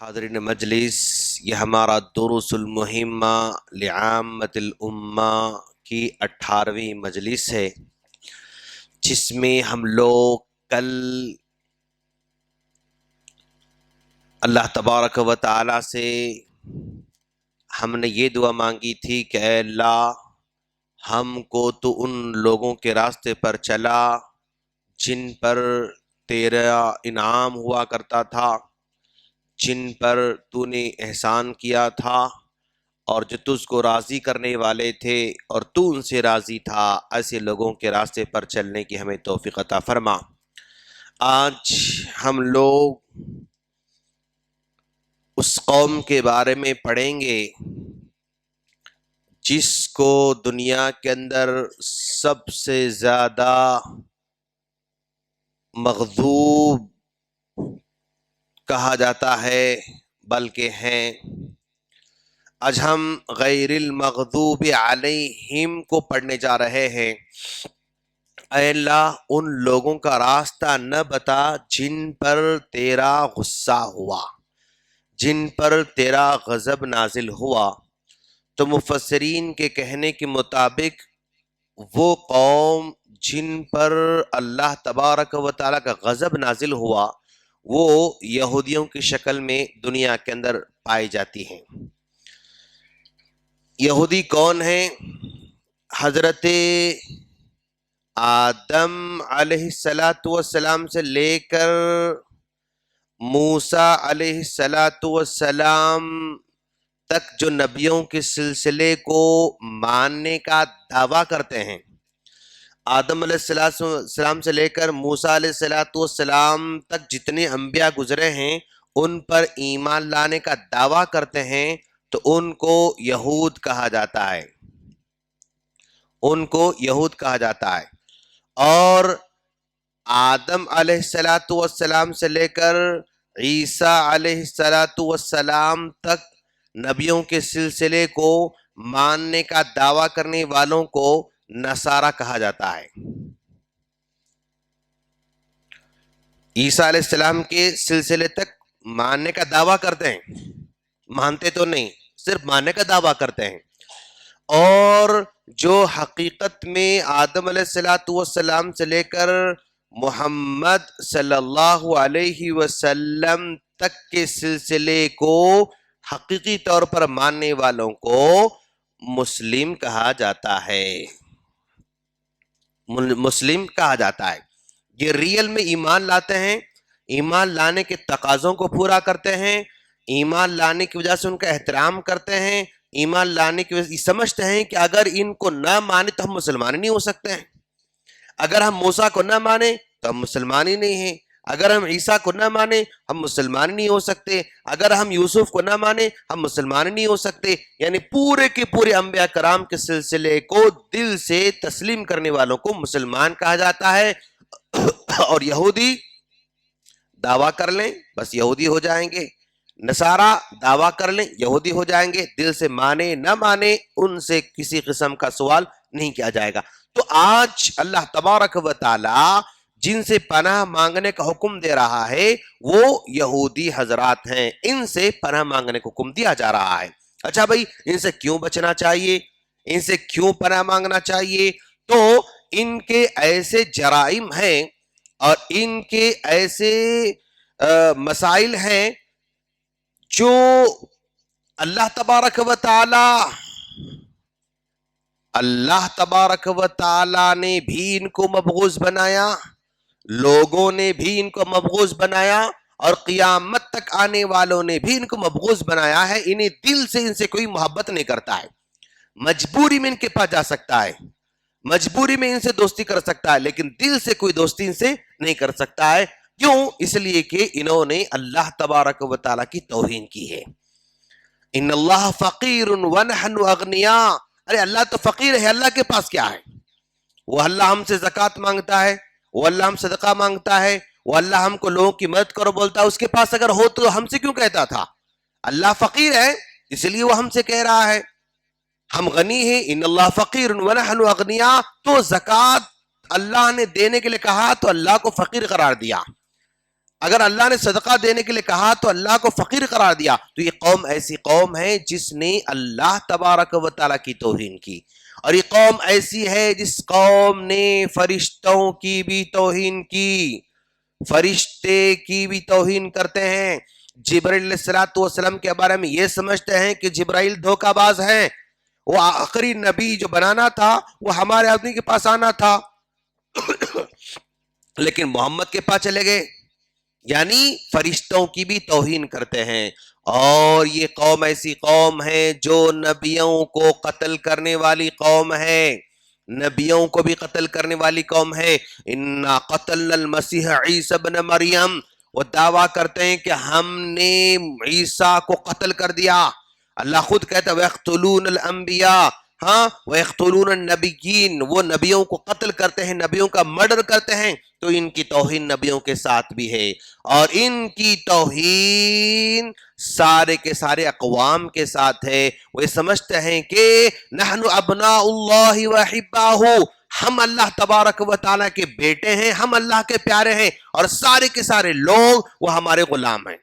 حاضرین مجلس، یہ ہمارا دروس المہمہ لعامت الامہ کی 18ویں مجلس ہے، جس میں ہم لوگ کل اللہ تبارک و تعالی سے ہم نے یہ دعا مانگی تھی کہ اے اللہ، ہم کو تو ان لوگوں کے راستے پر چلا جن پر تیرا انعام ہوا کرتا تھا، جن پر تو نے احسان کیا تھا اور جو تجھ کو راضی کرنے والے تھے اور تو ان سے راضی تھا، ایسے لوگوں کے راستے پر چلنے کی ہمیں توفیق عطا فرما۔ آج ہم لوگ اس قوم کے بارے میں پڑھیں گے جس کو دنیا کے اندر سب سے زیادہ مغضوب کہا جاتا ہے، بلکہ ہیں۔ آج ہم غیر المغضوب علیہم کو پڑھنے جا رہے ہیں۔ اے اللہ، ان لوگوں کا راستہ نہ بتا جن پر تیرا غصہ ہوا، جن پر تیرا غضب نازل ہوا۔ تو مفسرین کے کہنے کے مطابق وہ قوم جن پر اللہ تبارک و تعالیٰ کا غضب نازل ہوا وہ یہودیوں کی شکل میں دنیا کے اندر پائی جاتی ہیں۔ یہودی کون ہیں؟ حضرت آدم علیہ السلام سے لے کر موسیٰ علیہ السلام تک جو نبیوں کے سلسلے کو ماننے کا دعویٰ کرتے ہیں، آدم علیہ السلام سے لے کر موسیٰ علیہ السلام تک جتنے انبیاء گزرے ہیں ان پر ایمان لانے کا دعویٰ کرتے ہیں، تو ان کو یہود کہا جاتا ہے، ان کو یہود کہا جاتا ہے۔ اور آدم علیہ السلام سے لے کر عیسیٰ علیہ السلام تک نبیوں کے سلسلے کو ماننے کا دعویٰ کرنے والوں کو نصارہ کہا جاتا ہے۔ عیسیٰ علیہ السلام کے سلسلے تک ماننے کا دعویٰ کرتے ہیں، مانتے تو نہیں، صرف ماننے کا دعویٰ کرتے ہیں۔ اور جو حقیقت میں آدم علیہ السلام سے لے کر محمد صلی اللہ علیہ وسلم تک کے سلسلے کو حقیقی طور پر ماننے والوں کو مسلم کہا جاتا ہے، مسلم کہا جاتا ہے۔ یہ ریئل میں ایمان لاتے ہیں، ایمان لانے کے تقاضوں کو پورا کرتے ہیں، ایمان لانے کی وجہ سے ان کا احترام کرتے ہیں، ایمان لانے کی وجہ سے سمجھتے ہیں کہ اگر ان کو نہ مانے تو ہم مسلمان ہی نہیں ہو سکتے ہیں، اگر ہم موسیٰ کو نہ مانے تو ہم مسلمان ہی نہیں ہیں، اگر ہم عیسیٰ کو نہ مانے ہم مسلمان ہی نہیں ہو سکتے، اگر ہم یوسف کو نہ مانے ہم مسلمان ہی نہیں ہو سکتے۔ یعنی پورے کے پورے انبیاء کرام کے سلسلے کو دل سے تسلیم کرنے والوں کو مسلمان کہا جاتا ہے۔ اور یہودی دعویٰ کر لیں بس یہودی ہو جائیں گے، نصارہ دعویٰ کر لیں یہودی ہو جائیں گے، دل سے مانے نہ مانے ان سے کسی قسم کا سوال نہیں کیا جائے گا۔ تو آج اللہ تبارک و تعالی جن سے پناہ مانگنے کا حکم دے رہا ہے وہ یہودی حضرات ہیں، ان سے پناہ مانگنے کا حکم دیا جا رہا ہے۔ اچھا بھائی، ان سے کیوں بچنا چاہیے، ان سے کیوں پناہ مانگنا چاہیے؟ تو ان کے ایسے جرائم ہیں اور ان کے ایسے مسائل ہیں جو اللہ تبارک و تعالی نے بھی ان کو مبغوض بنایا، لوگوں نے بھی ان کو مبغوض بنایا، اور قیامت تک آنے والوں نے بھی ان کو مبغوض بنایا ہے۔ انہیں دل سے ان سے کوئی محبت نہیں کرتا ہے، مجبوری میں ان کے پاس جا سکتا ہے، مجبوری میں ان سے دوستی کر سکتا ہے، لیکن دل سے کوئی دوستی ان سے نہیں کر سکتا ہے۔ کیوں؟ اس لیے کہ انہوں نے اللہ تبارک و تعالی کی توہین کی ہے۔ ان اللہ فقیر ونحن اغنیاء، ارے اللہ تو فقیر ہے، اللہ کے پاس کیا ہے؟ وہ اللہ ہم سے زکوٰۃ مانگتا ہے، وہ اللہ ہم صدقہ مانگتا ہے، وہ اللہ ہم کو لوگوں کی مدد کرو بولتا ہے، اس کے پاس اگر ہو تو ہم سے کیوں کہتا تھا؟ اللہ فقیر ہے اس لیے وہ ہم سے کہہ رہا ہے، ہم غنی ہیں۔ ان اللہ فقیر ونحن اغنیاء، تو زکوٰۃ اللہ نے دینے کے لیے کہا تو اللہ کو فقیر قرار دیا۔ اگر اللہ نے صدقہ دینے کے لیے کہا تو اللہ کو فقیر قرار دیا، تو یہ قوم ایسی قوم ہے جس نے اللہ تبارک و تعالیٰ کی توہین کی، اور یہ قوم ایسی ہے جس قوم نے فرشتوں کی بھی توہین کی، فرشتے کی بھی توہین کرتے ہیں۔ جبرائیل علیہ السلام کے بارے میں یہ سمجھتے ہیں کہ جبرائیل دھوکہ باز ہیں، وہ آخری نبی جو بنانا تھا وہ ہمارے آدمی کے پاس آنا تھا لیکن محمد کے پاس چلے گئے، یعنی فرشتوں کی بھی توہین کرتے ہیں۔ اور یہ قوم ایسی قوم ہے جو نبیوں کو قتل کرنے والی قوم ہے، نبیوں کو بھی قتل کرنے والی قوم ہے۔ اِنَّا قَتَلْنَا الْمَسِيحَ عِيسَى ابْنَ مَرْيَمَ، وہ دعویٰ کرتے ہیں کہ ہم نے عیسیٰ کو قتل کر دیا۔ اللہ خود کہتا ہے وَيَقْتُلُونَ الْأَنْبِيَاءَ، ہاں وَيَقْتُلُونَ النَّبِيِّينَ، وہ نبیوں کو قتل کرتے ہیں، نبیوں کا مرڈر کرتے ہیں، تو ان کی توہین نبیوں کے ساتھ بھی ہے، اور ان کی توہین سارے کے سارے اقوام کے ساتھ ہے۔ وہ یہ سمجھتے ہیں کہ نحن ابناء اللہ وحباہ، ہم اللہ تبارک و تعالیٰ کے بیٹے ہیں، ہم اللہ کے پیارے ہیں، اور سارے کے سارے لوگ وہ ہمارے غلام ہیں،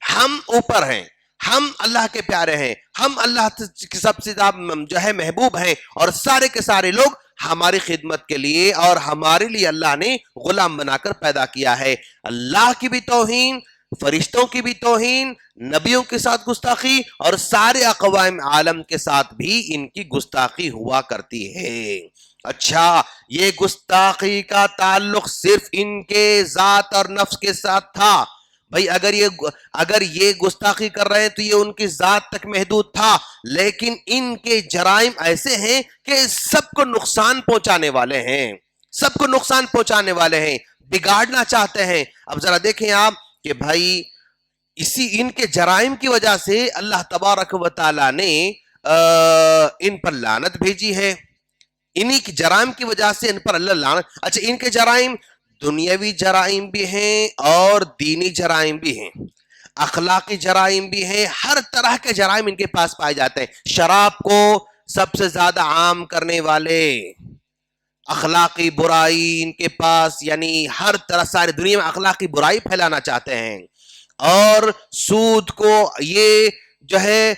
ہم اوپر ہیں، ہم اللہ کے پیارے ہیں، ہم اللہ کی سب سے زیادہ جو ہے محبوب ہیں، اور سارے کے سارے لوگ ہماری خدمت کے لیے اور ہمارے لیے اللہ نے غلام بنا کر پیدا کیا ہے۔ اللہ کی بھی توہین، فرشتوں کی بھی توہین، نبیوں کے ساتھ گستاخی، اور سارے اقوام عالم کے ساتھ بھی ان کی گستاخی ہوا کرتی ہے۔ اچھا، یہ گستاخی کا تعلق صرف ان کے ذات اور نفس کے ساتھ تھا بھائی، اگر یہ گستاخی کر رہے ہیں تو یہ ان کی ذات تک محدود تھا، لیکن ان کے جرائم ایسے ہیں کہ سب کو نقصان پہنچانے والے ہیں، سب کو نقصان پہنچانے والے ہیں، بگاڑنا چاہتے ہیں۔ اب ذرا دیکھیں آپ کہ بھائی ان کے جرائم کی وجہ سے اللہ تبارک و تعالیٰ نے ان پر لعنت بھیجی ہے، انہی کی جرائم کی وجہ سے ان پر اللہ لعنت۔ اچھا، ان کے جرائم دنیاوی جرائم بھی ہیں اور دینی جرائم بھی ہیں، اخلاقی جرائم بھی ہیں، ہر طرح کے جرائم ان کے پاس پائے جاتے ہیں۔ شراب کو سب سے زیادہ عام کرنے والے، اخلاقی برائی ان کے پاس، یعنی ہر طرح ساری دنیا میں اخلاقی برائی پھیلانا چاہتے ہیں، اور سود کو یہ جو ہے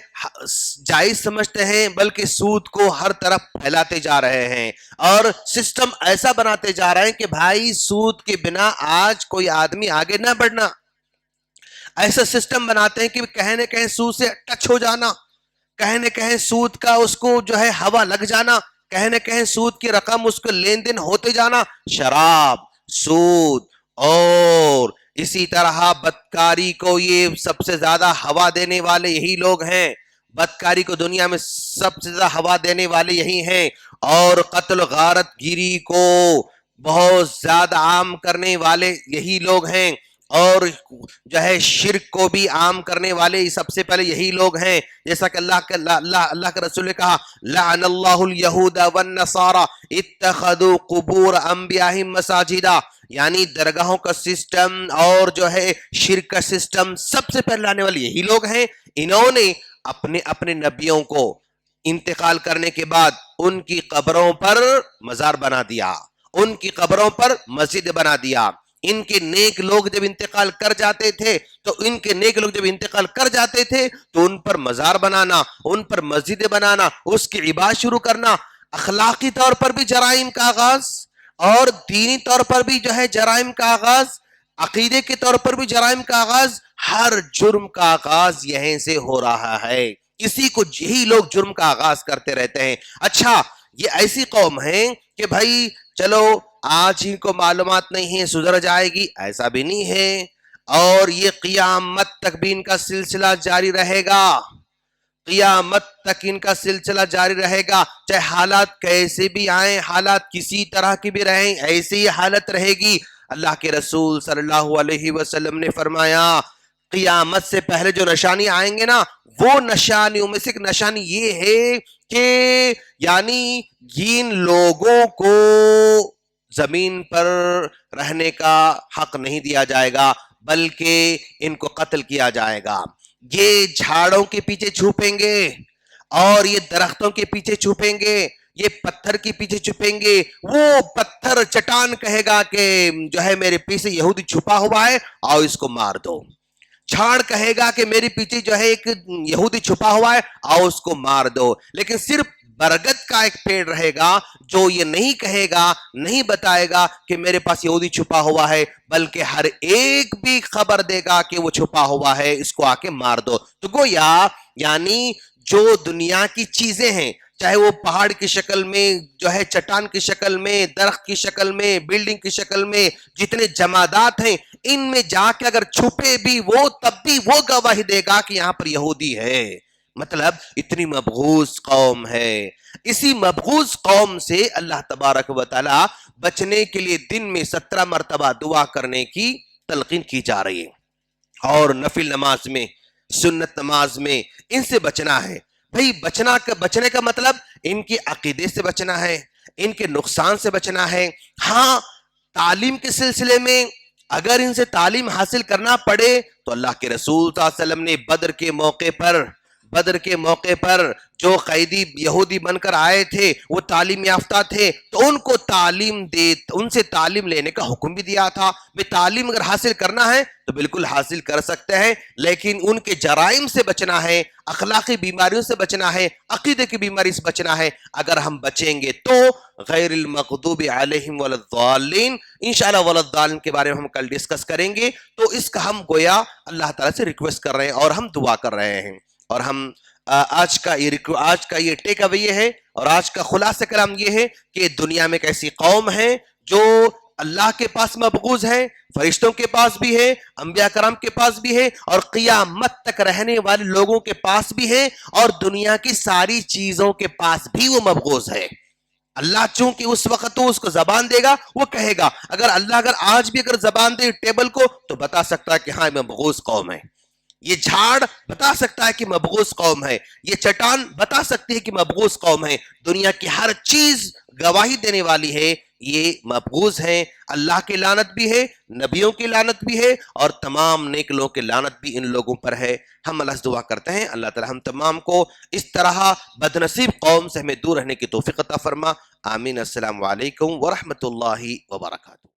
جائز سمجھتے ہیں، بلکہ سود کو ہر طرف پھیلاتے جا رہے ہیں، اور سسٹم ایسا بناتے جا رہے ہیں کہ بھائی سود کے بنا آج کوئی آدمی آگے نہ بڑھنا، ایسا سسٹم بناتے ہیں کہ کہیں نہ کہیں سود سے ٹچ ہو جانا، کہیں نہ کہیں سود کا اس کو جو ہے ہوا لگ جانا، کہیں نہ کہیں سود کی رقم اس کو لین دین ہوتے جانا۔ شراب، سود، اور اسی طرح بدکاری کو یہ سب سے زیادہ ہوا دینے والے یہی لوگ ہیں، بدکاری کو دنیا میں سب سے زیادہ ہوا دینے والے یہی ہیں، اور قتل غارت گیری کو بہت زیادہ عام کرنے والے یہی لوگ ہیں، اور جو ہے شرک کو بھی عام کرنے والے سب سے پہلے یہی لوگ ہیں، جیسا کہ اللہ کے رسول نے کہا لعن اللہ الیہود والنصارى اتخذوا قبور انبیائہم مساجدا، یعنی درگاہوں کا سسٹم اور جو ہے شرک کا سسٹم سب سے پہلے لانے والے یہی لوگ ہیں۔ انہوں نے اپنے نبیوں کو انتقال کرنے کے بعد ان کی قبروں پر مزار بنا دیا، ان کی قبروں پر مسجد بنا دیا۔ ان کے نیک لوگ جب انتقال کر جاتے تھے تو ان پر مزار بنانا، ان پر مسجد بنانا، اس کی عبادت شروع کرنا، اخلاقی طور پر بھی جرائم کا آغاز، اور دینی طور پر بھی جو ہے جرائم کا آغاز، عقیدے کے طور پر بھی جرائم کا آغاز، ہر جرم کا آغاز یہیں سے ہو رہا ہے، اسی کو یہی لوگ جرم کا آغاز کرتے رہتے ہیں۔ اچھا، یہ ایسی قوم ہے کہ بھائی چلو آج ہی کو معلومات نہیں ہے سدھر جائے گی، ایسا بھی نہیں ہے، اور یہ قیامت تک بھی ان کا سلسلہ جاری رہے گا، قیامت تک ان کا سلسلہ جاری رہے گا، چاہے حالات کیسے بھی آئیں، حالات کسی طرح کی بھی رہیں، ایسی ہی حالت رہے گی۔ اللہ کے رسول صلی اللہ علیہ وسلم نے فرمایا قیامت سے پہلے جو نشانی آئیں گے نا، وہ نشانیوں میں سے ایک نشانی یہ ہے کہ یعنی جن لوگوں کو زمین پر رہنے کا حق نہیں دیا جائے گا بلکہ ان کو قتل کیا جائے گا، یہ جھاڑوں کے پیچھے چھپیں گے اور یہ درختوں کے پیچھے چھپیں گے، یہ پتھر کے پیچھے چھپیںگے، وہ پتھر چٹان کہے گا کہ جو ہے میرے پیچھے یہودی چھپا ہوا ہے، آؤ اس کو مار دو۔ جھاڑ کہے گا کہ میرے پیچھے جو ہے ایک یہودی چھپا ہوا ہے، آؤ اس کو مار دو۔ لیکن صرف برگد کا ایک پیڑ رہے گا جو یہ نہیں کہے گا، نہیں بتائے گا کہ میرے پاس یہودی چھپا ہوا ہے، بلکہ ہر ایک بھی خبر دے گا کہ وہ چھپا ہوا ہے، اس کو آ کے مار دو۔ تو گویا یعنی جو دنیا کی چیزیں ہیں، چاہے وہ پہاڑ کی شکل میں، جو ہے چٹان کی شکل میں، درخت کی شکل میں، بلڈنگ کی شکل میں، جتنے جمادات ہیں، ان میں جا کے اگر چھپے بھی وہ، تب بھی وہ گواہی دے گا کہ یہاں پر یہودی ہے۔ مطلب اتنی مبغوض قوم ہے۔ اسی مبغوض قوم سے اللہ تبارک و تعالی بچنے کے لیے دن میں 17 مرتبہ دعا کرنے کی تلقین کی جا رہی ہے، اور نفل نماز میں، سنت نماز میں ان سے بچنا ہے۔ بھئی بچنے کا مطلب ان کے عقیدے سے بچنا ہے، ان کے نقصان سے بچنا ہے۔ ہاں، تعلیم کے سلسلے میں اگر ان سے تعلیم حاصل کرنا پڑے تو اللہ کے رسول صلی اللہ علیہ وسلم نے بدر کے موقع پر جو قیدی یہودی بن کر آئے تھے وہ تعلیم یافتہ تھے، تو ان سے تعلیم لینے کا حکم بھی دیا تھا۔ تعلیم اگر حاصل کرنا ہے تو بالکل حاصل کر سکتے ہیں، لیکن ان کے جرائم سے بچنا ہے، اخلاقی بیماریوں سے بچنا ہے، عقیدے کی بیماری سے بچنا ہے۔ اگر ہم بچیں گے تو غیر المغضوب علیہم ولا الضالین، انشاءاللہ ولا الضالین کے بارے میں ہم کل ڈسکس کریں گے۔ تو اس کا ہم گویا اللہ تعالیٰ سے ریکویسٹ کر رہے ہیں اور ہم دعا کر رہے ہیں، اور ہم آج کا یہ ٹیک اوے یہ ہے، اور آج کا خلاصہ کلام یہ ہے کہ دنیا میں ایک ایسی قوم ہے جو اللہ کے پاس مبغوض ہے، فرشتوں کے پاس بھی ہے، انبیاء کرام کے پاس بھی ہے، اور قیامت تک رہنے والے لوگوں کے پاس بھی ہے، اور دنیا کی ساری چیزوں کے پاس بھی وہ مبغوض ہے۔ اللہ چونکہ اس وقت تو اس کو زبان دے گا، وہ کہے گا، اگر آج بھی زبان دے ٹیبل کو، تو بتا سکتا ہے کہ ہاں مبغوض قوم ہے۔ یہ جھاڑ بتا سکتا ہے کہ مبغوض قوم ہے، یہ چٹان بتا سکتی ہے کہ مبغوض قوم ہے۔ دنیا کی ہر چیز گواہی دینے والی ہے یہ مبغوض ہیں۔ اللہ کی لعنت بھی ہے، نبیوں کی لعنت بھی ہے، اور تمام نیک لوگوں کی لعنت بھی ان لوگوں پر ہے۔ ہم اللہ سے دعا کرتے ہیں اللہ تعالی ہم تمام کو اس طرح بدنصیب قوم سے ہمیں دور رہنے کی توفیق عطا فرما۔ آمین۔ السلام علیکم ورحمۃ اللہ وبرکاتہ۔